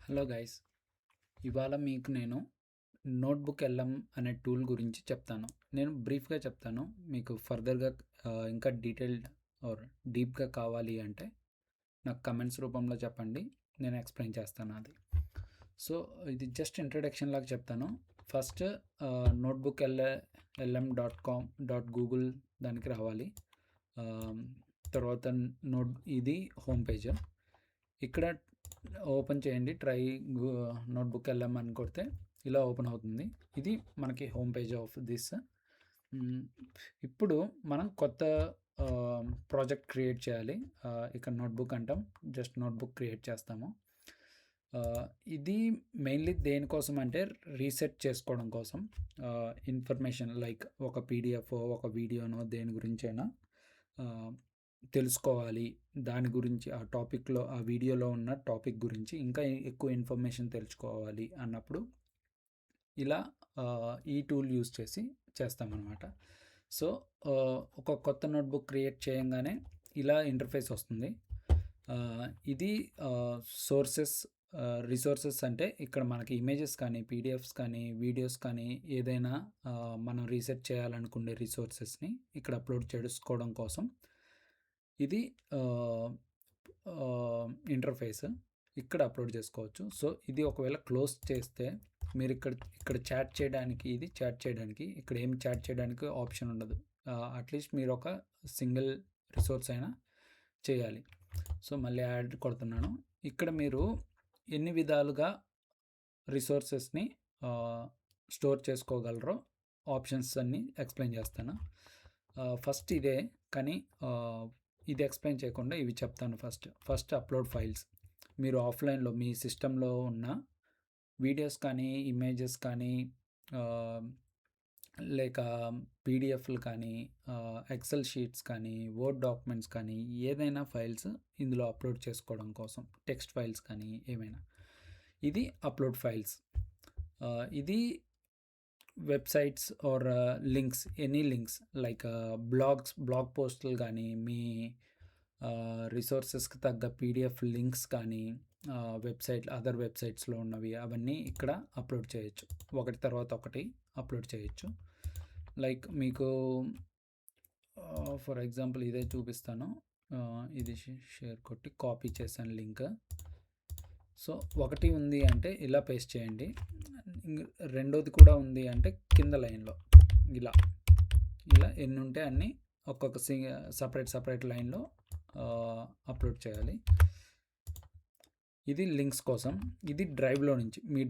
Hello guys, ఇవాళ మీకు నేను నోట్బుక్ ఎల్ఎం అనే టూల్ గురించి చెప్తాను. నేను బ్రీఫ్గా చెప్తాను. మీకు ఫర్దర్గా ఇంకా డీటెయిల్డ్ ఆర్ డీప్గా కావాలి అంటే నాకు కమెంట్స్ రూపంలో చెప్పండి, నేను ఎక్స్ప్లెయిన్ చేస్తాను అది. సో ఇది జస్ట్ ఇంట్రడక్షన్ లాగా చెప్తాను. ఫస్ట్ నోట్బుక్ ఎల్ఎం.com .గూగుల్ దానికి రావాలి. తర్వాత ఇది హోమ్ పేజ్. ఇక్కడ ఓపెన్ చేయండి, నోట్బుక్ వెళ్ళామని కొడితే ఇలా ఓపెన్ అవుతుంది. ఇది మనకి హోమ్ పేజ్ ఆఫ్ దిస్. ఇప్పుడు మనం కొత్త ప్రాజెక్ట్ క్రియేట్ చేయాలి. ఇక్కడ నోట్బుక్ అంటాం, జస్ట్ నోట్బుక్ క్రియేట్ చేస్తాము. ఇది మెయిన్లీ దేనికోసం అంటే రీసెట్ చేసుకోవడం కోసం. ఇన్ఫర్మేషన్ లైక్ ఒక పీడిఎఫ్, ఒక వీడియోనో దేని గురించైనా తెలుసుకోవాలి, దాని గురించి ఆ టాపిక్లో, ఆ వీడియోలో ఉన్న టాపిక్ గురించి ఇంకా ఎక్కువ ఇన్ఫర్మేషన్ తెలుసుకోవాలి అన్నప్పుడు ఇలా ఈ టూల్ యూస్ చేసి చేస్తామన్నమాట. సో ఒక కొత్త నోట్బుక్ క్రియేట్ చేయంగానే ఇలా ఇంటర్ఫేస్ వస్తుంది. ఇది రిసోర్సెస్ అంటే ఇక్కడ మనకి ఇమేజెస్ కానీ, పీడిఎఫ్స్ కానీ, వీడియోస్ కానీ ఏదైనా మనం రీసెర్చ్ చేయాలనుకునే రిసోర్సెస్ని ఇక్కడ అప్లోడ్ చేసుకోవడం కోసం ఇది ఇంటర్ఫేస్. ఇక్కడ అప్లోడ్ చేసుకోవచ్చు. సో ఇది ఒకవేళ క్లోజ్ చేస్తే మీరు ఇక్కడ చాట్ చేయడానికి, ఇది చాట్ చేయడానికి, ఇక్కడ ఏం చాట్ చేయడానికి ఆప్షన్ ఉండదు. అట్లీస్ట్ మీరు ఒక సింగిల్ రిసోర్స్ అయినా చేయాలి. సో మళ్ళీ యాడ్ కొడుతున్నాను. ఇక్కడ మీరు ఎన్ని విధాలుగా రిసోర్సెస్ని స్టోర్ చేసుకోగలరో ఆప్షన్స్ అన్నీ ఎక్స్ప్లెయిన్ చేస్తాను. ఫస్ట్ ఇదే, కానీ ఇది ఎక్స్ప్లెయిన్ చేయకుండా ఇవి చెప్తాను. First upload files. మీరు ఆఫ్లైన్లో మీ సిస్టంలో ఉన్న వీడియోస్ కానీ, ఇమేజెస్ కానీ, లేక పీడిఎఫ్లు కానీ, ఎక్సెల్ షీట్స్ కానీ, వర్డ్ డాక్యుమెంట్స్ కానీ, ఏదైనా ఫైల్స్ ఇందులో అప్లోడ్ చేసుకోవడం కోసం, టెక్స్ట్ ఫైల్స్ కానీ ఏమైనా, ఇది అప్లోడ్ ఫైల్స్. ఇది websites or links, any links like blog పోస్టులు కానీ, మీ రిసోర్సెస్కి తగ్గ పీడిఎఫ్ లింక్స్ కానీ, అదర్ వెబ్సైట్స్లో ఉన్నవి అవన్నీ ఇక్కడ అప్లోడ్ చేయొచ్చు. ఒకటి తర్వాత ఒకటి అప్లోడ్ చేయొచ్చు. లైక్ మీకు ఫర్ ఎగ్జాంపుల్ ఇదే చూపిస్తాను. ఇది షేర్ కొట్టి కాపీ చేశాను లింక్. సో ఒకటి ఉంది అంటే ఇలా పేస్ట్ చేయండి. రెండోది కూడా ఉంది అంటే కింద లైన్లో ఇలా ఎన్ని ఉంటే అన్నీ ఒక్కొక్క సపరేట్ లైన్లో అప్లోడ్ చేయాలి. ఇది లింక్స్ కోసం. ఇది డ్రైవ్లో నుంచి, మీ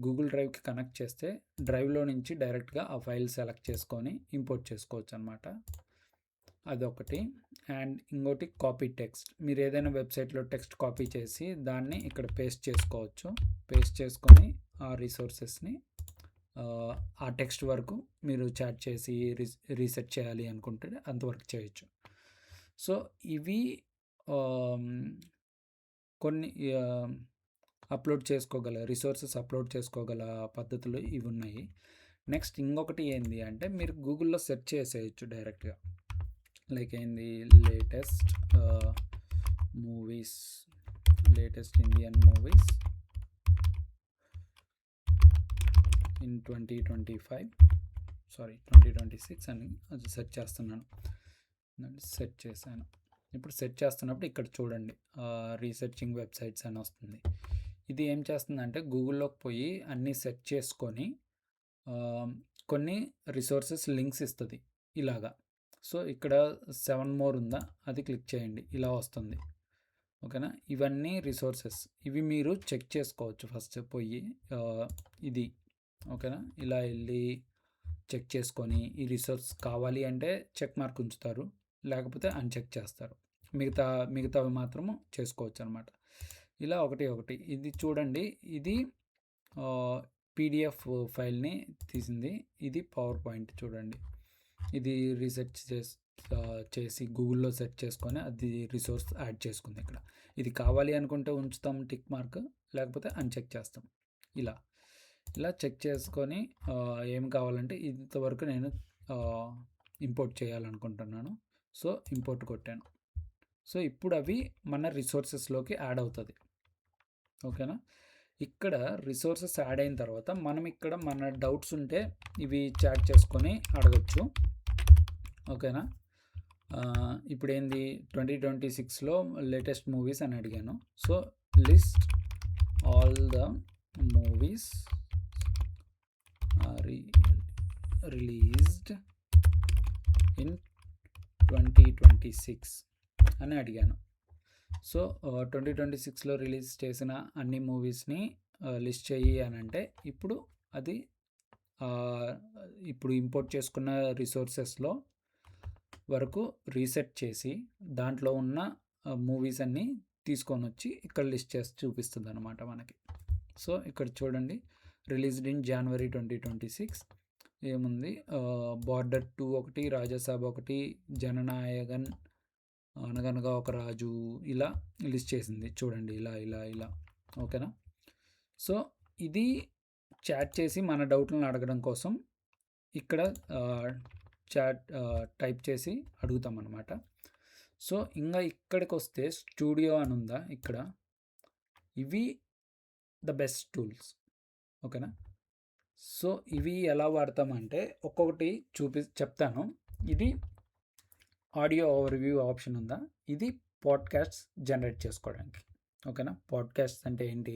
గూగుల్ డ్రైవ్కి కనెక్ట్ చేస్తే డ్రైవ్లో నుంచి డైరెక్ట్గా ఆ ఫైల్ సెలెక్ట్ చేసుకొని ఇంపోర్ట్ చేసుకోవచ్చు అనమాట. అదొకటి. అండ్ ఇంకోటి కాపీ టెక్స్ట్. మీరు ఏదైనా వెబ్సైట్లో టెక్స్ట్ కాపీ చేసి దాన్ని ఇక్కడ పేస్ట్ చేసుకోవచ్చు. పేస్ట్ చేసుకొని ఆ రిసోర్సెస్ని ఆ టెక్స్ట్ వరకు మీరు చాట్ చేసి రీసెట్ చేయాలి అనుకుంటే అంతవరకు చేయొచ్చు. సో ఇవి కొన్ని రిసోర్సెస్ అప్లోడ్ చేసుకోగల పద్ధతులు ఇవి ఉన్నాయి. నెక్స్ట్ ఇంకొకటి ఏంది అంటే మీరు గూగుల్లో సెర్చ్ చేసేయచ్చు డైరెక్ట్గా. లైక్ ఏంది, లేటెస్ట్ ఇండియన్ మూవీస్ ఇన్ 2026 అని అది సెర్చ్ చేస్తున్నాను. సెర్చ్ చేశాను. ఇప్పుడు సెర్చ్ చేస్తున్నప్పుడు ఇక్కడ చూడండి, రీసెర్చింగ్ వెబ్సైట్స్ అని వస్తుంది. ఇది ఏం చేస్తుందంటే గూగుల్లోకి పోయి అన్నీ సెర్చ్ చేసుకొని కొన్ని రిసోర్సెస్ లింక్స్ ఇస్తుంది ఇలాగా. సో ఇక్కడ 7 మోర్ ఉందా, అది క్లిక్ చేయండి, ఇలా వస్తుంది. ఓకేనా. ఇవన్నీ రిసోర్సెస్, ఇవి మీరు చెక్ చేసుకోవచ్చు ఫస్ట్ పోయి. ఇది ఓకేనా. ఇలా వెళ్ళి చెక్ చేసుకొని ఈ రిసోర్స్ కావాలి అంటే చెక్ మార్క్ ఉంచుతారు, లేకపోతే అన్చెక్ చేస్తారు. మిగతావి మాత్రము చేసుకోవచ్చు అనమాట. ఇలా ఒకటి. ఇది చూడండి, ఇది పీడిఎఫ్ ఫైల్ని తీసింది. ఇది పవర్ పాయింట్ చూడండి. ఇది రీసెర్చ్ చేసి గూగుల్లో సెర్చ్ చేసుకొని అది రిసోర్స్ యాడ్ చేసుకుంది ఇక్కడ. ఇది కావాలి అనుకుంటే ఉంచుతాం టిక్ మార్క్, లేకపోతే అన్చెక్ చేస్తాం. ఇలా చెక్ చేసుకొని ఏం కావాలంటే ఇంతవరకు నేను ఇంపోర్ట్ చేయాలనుకుంటున్నాను. సో ఇంపోర్ట్ కొట్టాను. సో ఇప్పుడు అవి మన రిసోర్సెస్లోకి యాడ్ అవుతుంది. ఓకేనా. ఇక్కడ రిసోర్సెస్ యాడ్ అయిన తర్వాత మనం ఇక్కడ మన డౌట్స్ ఉంటే ఇవి చాట్ చేసుకొని అడగచ్చు. ఓకేనా. ఇప్పుడు ఏంది 2026లో లేటెస్ట్ మూవీస్ అని అడిగాను. So list all the movies released in 2026 అని అడిగాను. సో 2026లో రిలీజ్ చేసిన అన్ని మూవీస్ని లిస్ట్ చెయ్యి అని అంటే ఇప్పుడు అది ఇప్పుడు ఇంపోర్ట్ చేసుకున్న రిసోర్సెస్లో వరకు రీసెట్ చేసి దాంట్లో ఉన్న మూవీస్ అన్నీ తీసుకొని వచ్చి ఇక్కడ లిస్ట్ చేసి చూపిస్తుంది అనమాట మనకి. సో ఇక్కడ చూడండి, రిలీజ్డ్ ఇన్ జనవరి 2026 ఏముంది, బార్డర్ 2 ఒకటి, రాజాసాబ్ ఒకటి, జననాయగన్, అనగనగా ఒక రాజు, ఇలా లిస్ట్ చేసింది చూడండి, ఇలా ఇలా ఇలా. ఓకేనా. సో ఇది చాట్ చేసి మన డౌట్లను అడగడం కోసం ఇక్కడ చాట్ టైప్ చేసి అడుగుతాం అన్నమాట. సో ఇంకా ఇక్కడికి వస్తే స్టూడియో అని ఉందా ఇక్కడ, ఇవి ద బెస్ట్ టూల్స్. ఓకేనా. సో ఇవి ఎలా వాడతామంటే ఒక్కొక్కటి చెప్తాను. ఇది ఆడియో ఓవర్వ్యూ ఆప్షన్ ఉందా, ఇది పాడ్కాస్ట్ జనరేట్ చేసుకోవడానికి. ఓకేనా. పాడ్కాస్ట్ అంటే ఏంటి,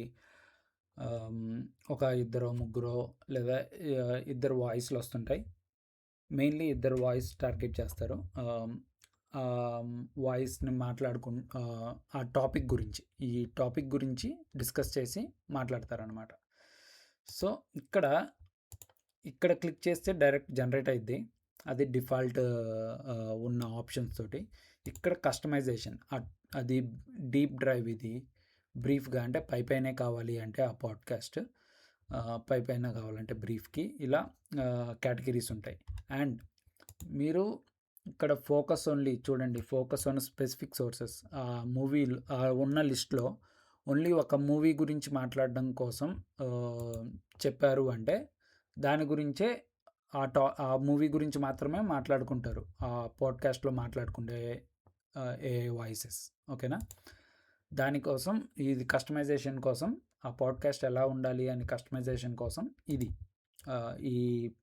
ఒక ఇద్దరు ముగ్గురు లేదా ఇద్దరు వాయిస్లు వస్తుంటాయి. మెయిన్లీ ఇద్దరు వాయిస్ టార్గెట్ చేస్తారు. వాయిస్ని ఆ టాపిక్ గురించి, ఈ టాపిక్ గురించి డిస్కస్ చేసి మాట్లాడతారనమాట. సో ఇక్కడ క్లిక్ చేస్తే డైరెక్ట్ జనరేట్ అయింది, అది డిఫాల్ట్ ఉన్న ఆప్షన్స్ తోటి. ఇక్కడ కస్టమైజేషన్, అది డీప్ డ్రైవ్, ఇది బ్రీఫ్గా అంటే పైనే కావాలి అంటే ఆ పాడ్కాస్ట్ పైన కావాలంటే బ్రీఫ్కి, ఇలా కేటగిరీస్ ఉంటాయి. అండ్ మీరు ఇక్కడ ఫోకస్ ఓన్లీ చూడండి, ఫోకస్ ఆన్ స్పెసిఫిక్ సోర్సెస్. ఆ మూవీలు ఉన్న లిస్ట్లో ఓన్లీ ఒక మూవీ గురించి మాట్లాడడం కోసం చెప్పారు అంటే దాని గురించే ఆ మూవీ గురించి మాత్రమే మాట్లాడుకుంటారు ఆ పాడ్కాస్ట్లో మాట్లాడుకుంటే ఏ వాయిసెస్. ఓకేనా. దానికోసం ఇది కస్టమైజేషన్ కోసం, ఆ పాడ్కాస్ట్ ఎలా ఉండాలి అని కస్టమైజేషన్ కోసం ఇది ఈ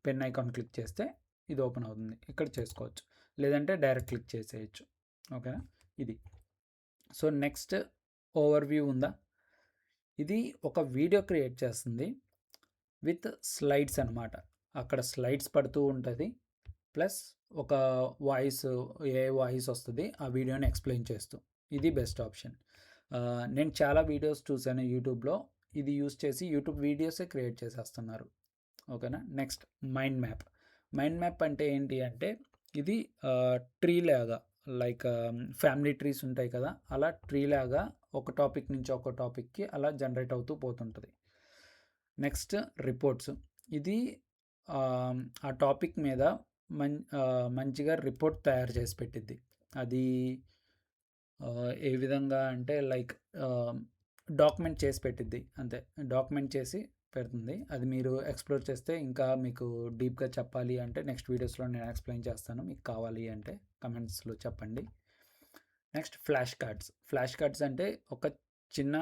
పెన్ ఐకాన్ క్లిక్ చేస్తే ఇది ఓపెన్ అవుతుంది, ఇక్కడ చేసుకోవచ్చు, లేదంటే డైరెక్ట్ క్లిక్ చేసేయచ్చు. ఓకేనా. ఇది. సో నెక్స్ట్ ఓవర్వ్యూ ఉందా, ఇది ఒక వీడియో క్రియేట్ చేస్తుంది విత్ స్లైడ్స్ అనమాట. అక్కడ స్లైడ్స్ పడుతూ ఉంటుంది, ప్లస్ ఒక వాయిస్ వస్తుంది ఆ వీడియోని ఎక్స్ప్లెయిన్ చేస్తూ. ఇది బెస్ట్ ఆప్షన్. నేను చాలా వీడియోస్ చూశాను యూట్యూబ్లో, ఇది యూస్ చేసి యూట్యూబ్ వీడియోసే క్రియేట్ చేసేస్తున్నారు. ఓకేనా. నెక్స్ట్ మైండ్ మ్యాప్ అంటే ఏంటి అంటే ఇది ట్రీ లాగా, లైక్ ఫ్యామిలీ ట్రీస్ ఉంటాయి కదా, అలా ట్రీ లాగా ఒక టాపిక్ నుంచి ఒక టాపిక్కి అలా జనరేట్ అవుతూ పోతుంటుంది. నెక్స్ట్ రిపోర్ట్స్, ఇది ఆ టాపిక్ మీద మంచిగా రిపోర్ట్ తయారు చేసి పెట్టిద్ది. అది ఏ విధంగా అంటే లైక్ డాక్యుమెంట్ చేసి పెట్టిద్ది, అంతే, డాక్యుమెంట్ చేసి పెడుతుంది. అది మీరు ఎక్స్ప్లోర్ చేస్తే ఇంకా మీకు డీప్గా చెప్పాలి అంటే నెక్స్ట్ వీడియోస్లో నేను ఎక్స్ప్లెయిన్ చేస్తాను, మీకు కావాలి అంటే కమెంట్స్లో చెప్పండి. నెక్స్ట్ ఫ్లాష్ కార్డ్స్ అంటే ఒక చిన్న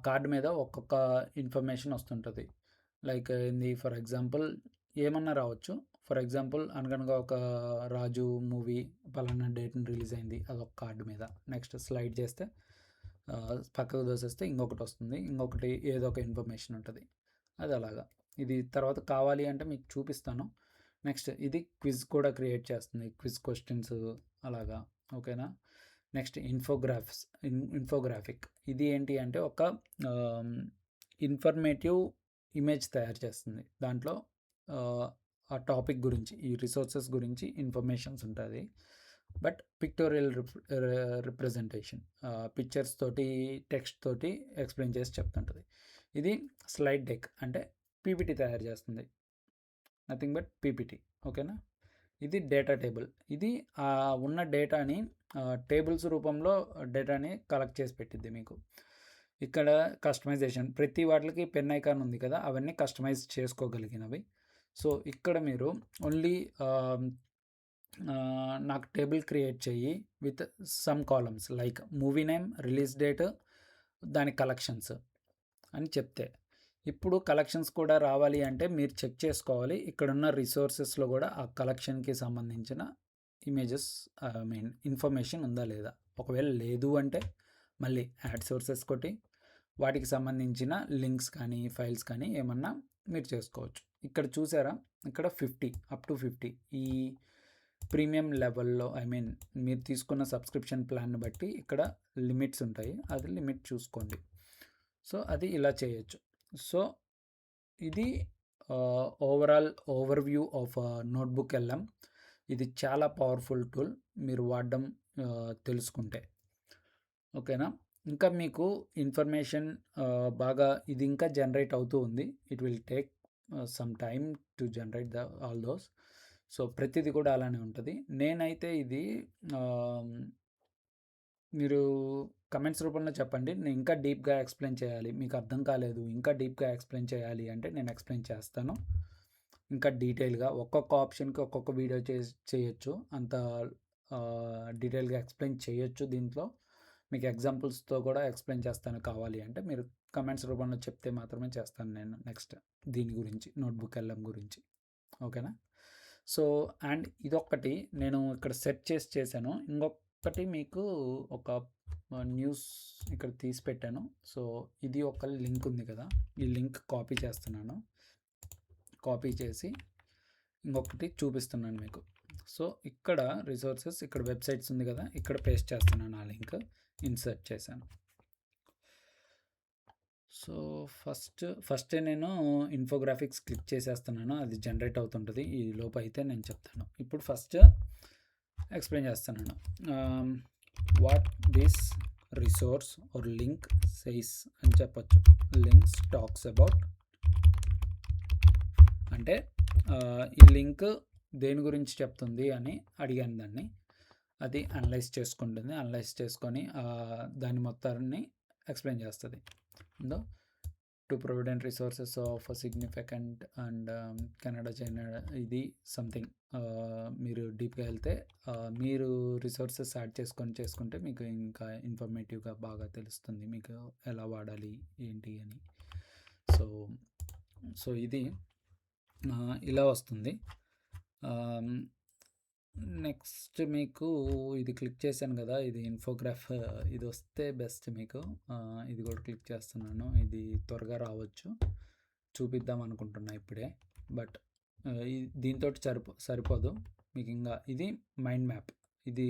కార్డు మీద ఒక్కొక్క ఇన్ఫర్మేషన్ వస్తుంటుంది. లైక్ ఏంది, ఫర్ ఎగ్జాంపుల్ ఏమన్నా రావచ్చు. ఫర్ ఎగ్జాంపుల్ అనగనగా ఒక రాజు మూవీ పలానా డేట్ని రిలీజ్ అయింది, అదొక కార్డు మీద. నెక్స్ట్ స్లైడ్ చేస్తే పక్కకు దోసేస్తే ఇంకొకటి వస్తుంది, ఇంకొకటి ఏదో ఒక ఇన్ఫర్మేషన్ ఉంటుంది, అది అలాగా. ఇది తర్వాత కావాలి అంటే మీకు చూపిస్తాను. నెక్స్ట్ ఇది క్విజ్ కూడా క్రియేట్ చేస్తుంది, క్విజ్ క్వశ్చన్స్ అలాగా. ఓకేనా. నెక్స్ట్ ఇన్ఫోగ్రాఫిక్, ఇది ఏంటి అంటే ఒక ఇన్ఫర్మేటివ్ ఇమేజ్ తయారు చేస్తుంది. దాంట్లో ఆ టాపిక్ గురించి, ఈ రిసోర్సెస్ గురించి ఇన్ఫర్మేషన్స్ ఉంటుంది, బట్ పిక్టోరియల్ రిప్రజెంటేషన్, పిక్చర్స్ తోటి టెక్స్ట్ తోటి ఎక్స్ప్లెయిన్ చేసి చెప్తుంటుంది. ఇది స్లైడ్ డెక్ అంటే పీపీటీ తయారు చేస్తుంది, నథింగ్ బట్ పీపీటీ. ఓకేనా. ఇది డేటా టేబుల్, ఇది ఉన్న డేటాని టేబుల్స్ రూపంలో డేటాని కలెక్ట్ చేసి పెట్టిద్ది మీకు. ఇక్కడ కస్టమైజేషన్, ప్రతి వాటికి పెన్ ఐకాన్ ఉంది కదా, అవన్నీ కస్టమైజ్ చేసుకోగలిగినవి. సో ఇక్కడ మీరు ఓన్లీ నాకు టేబుల్ క్రియేట్ చెయ్యి with some columns like movie name, release date, దాని కలెక్షన్స్ అని చెప్తే ఇప్పుడు కలెక్షన్స్ కూడా రావాలి అంటే మీరు చెక్ చేసుకోవాలి ఇక్కడున్న రిసోర్సెస్లో కూడా ఆ కలెక్షన్కి సంబంధించిన ఇమేజెస్ ఇన్ఫర్మేషన్ ఉందా లేదా. ఒకవేళ లేదు అంటే మళ్ళీ యాడ్ సోర్సెస్ కొట్టి వాటికి సంబంధించిన లింక్స్ కానీ ఫైల్స్ కానీ ఏమన్నా మీరు చేసుకోవచ్చు. ఇక్కడ చూసారా, ఇక్కడ 50 అప్ టు 50 ఈ ప్రీమియం లెవెల్లో మీరు తీసుకున్న సబ్స్క్రిప్షన్ ప్లాన్ని బట్టి ఇక్కడ లిమిట్స్ ఉంటాయి, అది లిమిట్ చూసుకోండి. సో అది ఇలా చేయొచ్చు. సో ఇది overall overview of notebook LM. ఇది చాలా పవర్ఫుల్ టూల్ మీరు వాడడం తెలుసుకుంటే. ఓకేనా. ఇంకా మీకు ఇన్ఫర్మేషన్ బాగా ఇది ఇంకా జనరేట్ అవుతూ ఉంది. It will take some time to generate all those. So ప్రతిదీ కూడా అలానే ఉంటుంది. నేనైతే ఇది మీరు కమెంట్స్ రూపంలో చెప్పండి, నేను ఇంకా డీప్గా ఎక్స్ప్లెయిన్ చేయాలి, మీకు అర్థం కాలేదు ఇంకా డీప్గా ఎక్స్ప్లెయిన్ చేయాలి అంటే నేను ఎక్స్ప్లెయిన్ చేస్తాను ఇంకా డీటెయిల్గా. ఒక్కొక్క ఆప్షన్కి ఒక్కొక్క వీడియో చేయొచ్చు, అంత డీటెయిల్గా ఎక్స్ప్లెయిన్ చేయొచ్చు. దీంట్లో మీకు ఎగ్జాంపుల్స్తో కూడా ఎక్స్ప్లెయిన్ చేస్తాను కావాలి అంటే. మీరు కమెంట్స్ రూపంలో చెప్తే మాత్రమే చేస్తాను నేను నెక్స్ట్ దీని గురించి, నోట్బుక్ ఎల్ఎం గురించి. ఓకేనా. సో అండ్ ఇదొక్కటి నేను ఇక్కడ సెట్ చేశాను. ఇంకొకటి మీకు ఒక న్యూస్ ఇక్కడ తీసి పెట్టాను. సో ఇది ఒక లింక్ ఉంది కదా, ఈ లింక్ కాపీ చేస్తున్నాను. కాపీ చేసి ఇంకొకటి చూపిస్తున్నాను మీకు. సో ఇక్కడ రిసోర్సెస్, ఇక్కడ వెబ్సైట్స్ ఉంది కదా, ఇక్కడ పేస్ట్ చేస్తున్నాను. ఆ లింక్ ఇన్సర్ట్ చేశాను. సో ఫస్ట్ నేను ఇన్ఫోగ్రాఫిక్స్ క్లిక్ చేసేస్తున్నాను, అది జనరేట్ అవుతుంటుంది. ఈ లోపు అయితే నేను చెప్తాను. ఇప్పుడు ఫస్ట్ ఎక్స్ప్లెయిన్ చేస్తున్నాను. What this resource or link says అని చెప్పచ్చు. లింక్స్ టాక్స్ అబౌట్ అంటే ఈ లింక్ దేని గురించి చెప్తుంది అని అడిగాను దాన్ని. అది అనలైజ్ చేసుకుంటుంది. అనలైజ్ చేసుకొని దాని మొత్తాన్ని ఎక్స్ప్లెయిన్ చేస్తుంది. To provident resources of significant and Canada China, ఇది సంథింగ్. మీరు డీప్గా వెళ్తే మీరు రిసోర్సెస్ యాడ్ చేసుకుంటే మీకు ఇంకా ఇన్ఫర్మేటివ్గా బాగా తెలుస్తుంది మీకు ఎలా వాడాలి ఏంటి అని. సో ఇది ఇలా వస్తుంది. నెక్స్ట్ మీకు ఇది క్లిక్ చేశాను కదా, ఇది ఇన్ఫోగ్రాఫ్, ఇది వస్తే బెస్ట్ మీకు. ఇది కూడా క్లిక్ చేస్తున్నాను. ఇది త్వరగా రావచ్చు, చూపిద్దాం అనుకుంటున్నా ఇప్పుడే. బట్ దీంతో సరిపోదు మీకు. ఇంకా ఇది మైండ్ మ్యాప్, ఇది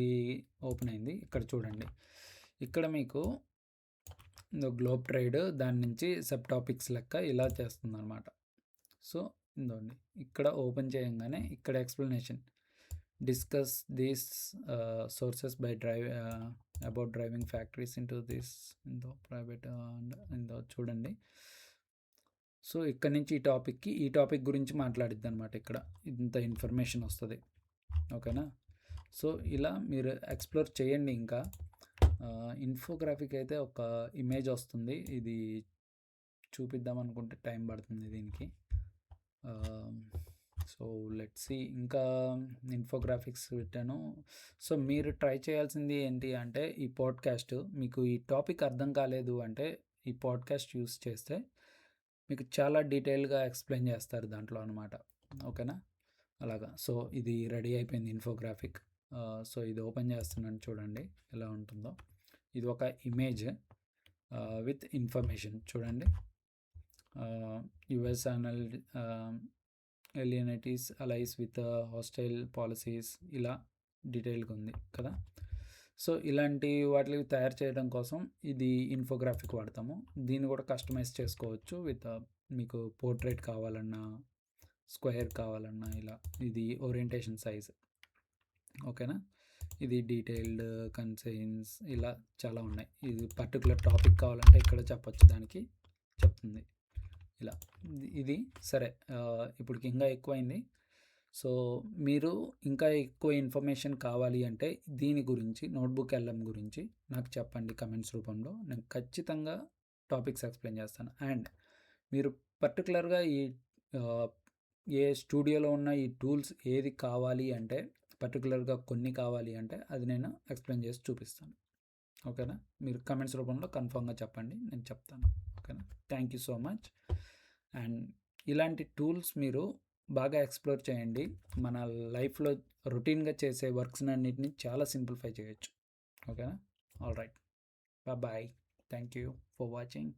ఓపెన్ అయింది. ఇక్కడ చూడండి, ఇక్కడ మీకు గ్లోబ్ ట్రేడ్ దాని నుంచి సబ్ టాపిక్స్ లెక్క ఇలా చేస్తుంది అనమాట. సో ఇందండి, ఇక్కడ ఓపెన్ చేయంగానే ఇక్కడ explanation, discuss these sources by about driving factories into this in the private in the చూడండి. సో ఇక్కడ నుంచి ఈ టాపిక్ గురించి మాట్లాడిద్ది అనమాట. ఇక్కడ ఇంత ఇన్ఫర్మేషన్ వస్తుంది. ఓకేనా. సో ఇలా మీరు ఎక్స్ప్లోర్ చేయండి. ఇంకా ఇన్ఫోగ్రాఫిక్ అయితే ఒక ఇమేజ్ వస్తుంది, ఇది చూపిద్దాం అనుకుంటే టైం పడుతుంది దీనికి. So let's see. ఇంకా ఇన్ఫోగ్రాఫిక్స్ పెట్టాను. సో మీరు ట్రై చేయాల్సింది ఏంటి అంటే, ఈ పాడ్కాస్ట్ మీకు ఈ టాపిక్ అర్థం కాలేదు అంటే ఈ పాడ్కాస్ట్ యూస్ చేస్తే మీకు చాలా డీటెయిల్గా ఎక్స్ప్లెయిన్ చేస్తారు దాంట్లో అనమాట. ఓకేనా. అలాగా. సో ఇది రెడీ అయిపోయింది ఇన్ఫోగ్రాఫిక్. సో ఇది ఓపెన్ చేస్తున్నాను, చూడండి ఎలా ఉంటుందో. ఇది ఒక ఇమేజ్ విత్ ఇన్ఫర్మేషన్. చూడండి, US alienates allies with hostile policies, ఇలా డీటెయిల్గా ఉంది కదా. సో ఇలాంటి వాటిని తయారు చేయడం కోసం ఇది ఇన్ఫోగ్రాఫిక్ వాడతాము. దీన్ని కూడా కస్టమైజ్ చేసుకోవచ్చు విత్ మీకు పోర్ట్రేట్ కావాలన్నా, స్క్వేర్ కావాలన్నా ఇలా. ఇది ఓరియంటేషన్ సైజ్. ఓకేనా. ఇది డీటెయిల్డ్ కన్సైన్స్, ఇలా చాలా ఉన్నాయి. ఇది పర్టికులర్ టాపిక్ కావాలంటే ఇక్కడ చెప్పచ్చు, దానికి చెప్తుంది ఇలా. ఇది సరే. ఇప్పటికి ఇంకా ఎక్కువైంది. సో మీరు ఇంకా ఎక్కువ ఇన్ఫర్మేషన్ కావాలి అంటే దీని గురించి, నోట్బుక్ ఎల్ఎం గురించి నాకు చెప్పండి కమెంట్స్ రూపంలో. నేను ఖచ్చితంగా టాపిక్స్ ఎక్స్ప్లెయిన్ చేస్తాను. అండ్ మీరు పర్టికులర్గా ఈ ఏ స్టూడియోలో ఉన్న ఈ టూల్స్ ఏది కావాలి అంటే, పర్టికులర్గా కొన్ని కావాలి అంటే అది నేను ఎక్స్ప్లెయిన్ చేసి చూపిస్తాను. ఓకేనా. మీరు కమెంట్స్ రూపంలో కన్ఫామ్గా చెప్పండి, నేను చెప్తాను. ఓకేనా. ఓకేనా. Thank you so much. And ఇలాంటి టూల్స్ మీరు బాగా ఎక్స్ప్లోర్ చేయండి. మన లైఫ్లో రొటీన్గా చేసే వర్క్స్ అన్నిటిని చాలా సింప్లిఫై చేయొచ్చు. ఓకేనా. All right, bye. Thank you for watching.